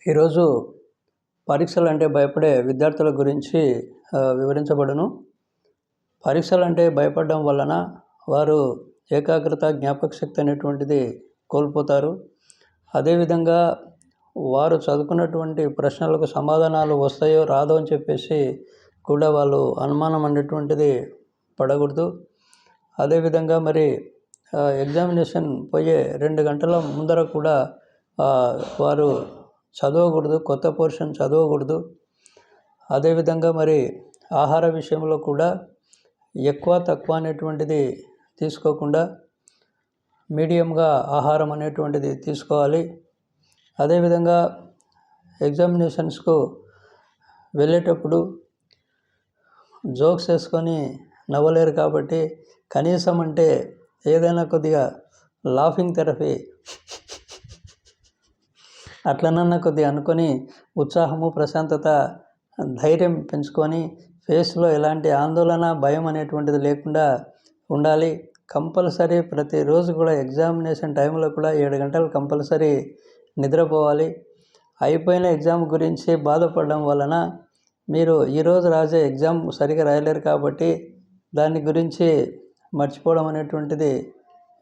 ఈరోజు పరీక్షలు అంటే భయపడే విద్యార్థుల గురించి వివరించబడును. పరీక్షలు అంటే భయపడడం వలన వారు ఏకాగ్రత, జ్ఞాపకశక్తి అనేటువంటిది కోల్పోతారు. అదేవిధంగా వారు చదువుకున్నటువంటి ప్రశ్నలకు సమాధానాలు వస్తాయో రాదో అని చెప్పేసి కూడా వాళ్ళు అనుమానం అనేటువంటిది పడకూడదు. అదేవిధంగా మరి ఎగ్జామినేషన్ పోయే 2 గంటల ముందర కూడా వారు చదవకూడదు, కొత్త పోర్షన్ చదవకూడదు. అదేవిధంగా మరి ఆహార విషయంలో కూడా ఎక్కువ తక్కువ అనేటువంటిది తీసుకోకుండా మీడియంగా ఆహారం అనేటువంటిది తీసుకోవాలి. అదేవిధంగా ఎగ్జామినేషన్స్కు వెళ్ళేటప్పుడు జోక్స్ వేసుకొని నవ్వలేరు కాబట్టి కనీసం అంటే ఏదైనా కొద్దిగా లాఫింగ్ థెరపీ అట్లనన్నా కొద్దిగా అనుకొని ఉత్సాహము, ప్రశాంతత, ధైర్యం పెంచుకొని ఫేస్లో ఎలాంటి ఆందోళన, భయం అనేటువంటిది లేకుండా ఉండాలి. కంపల్సరీ ప్రతిరోజు కూడా ఎగ్జామినేషన్ టైంలో కూడా 7 గంటలు కంపల్సరీ నిద్రపోవాలి. అయిపోయిన ఎగ్జామ్ గురించి బాధపడడం వలన మీరు ఈరోజు రాసే ఎగ్జామ్ సరిగా రాయలేరు కాబట్టి దాని గురించి మర్చిపోవడం అనేటువంటిది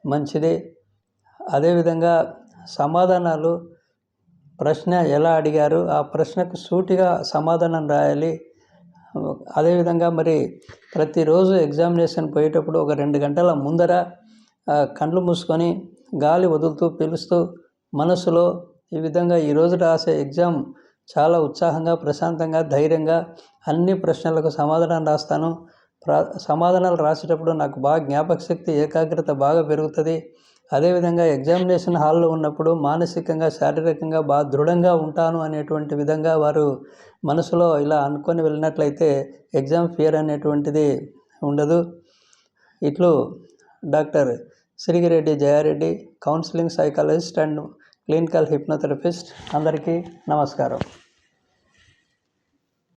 మంచిది. అదేవిధంగా సమాధానాలు ప్రశ్న ఎలా అడిగారు ఆ ప్రశ్నకు సూటిగా సమాధానం రాయాలి. అదేవిధంగా మరి ప్రతిరోజు ఎగ్జామినేషన్ పోయేటప్పుడు ఒక 2 గంటల ముందర కళ్ళు మూసుకొని గాలి వదులుతూ పీలుస్తూ మనసులో ఈ విధంగా ఈరోజు రాసే ఎగ్జామ్ చాలా ఉత్సాహంగా, ప్రశాంతంగా, ధైర్యంగా అన్ని ప్రశ్నలకు సమాధానం రాస్తాను. సమాధానాలు రాసేటప్పుడు నాకు బాగా జ్ఞాపకశక్తి, ఏకాగ్రత బాగా పెరుగుతుంది. అదేవిధంగా ఎగ్జామినేషన్ హాల్లో ఉన్నప్పుడు మానసికంగా, శారీరకంగా బాగా దృఢంగా ఉంటాను అనేటువంటి విధంగా వారు మనసులో ఇలా అనుకొని వెళ్ళినట్లయితే ఎగ్జామ్ ఫియర్ అనేటువంటిది ఉండదు. ఇట్లు doctor Sirigireddy Jayareddy, counselling psychologist and clinical hypnotherapist. అందరికీ నమస్కారం.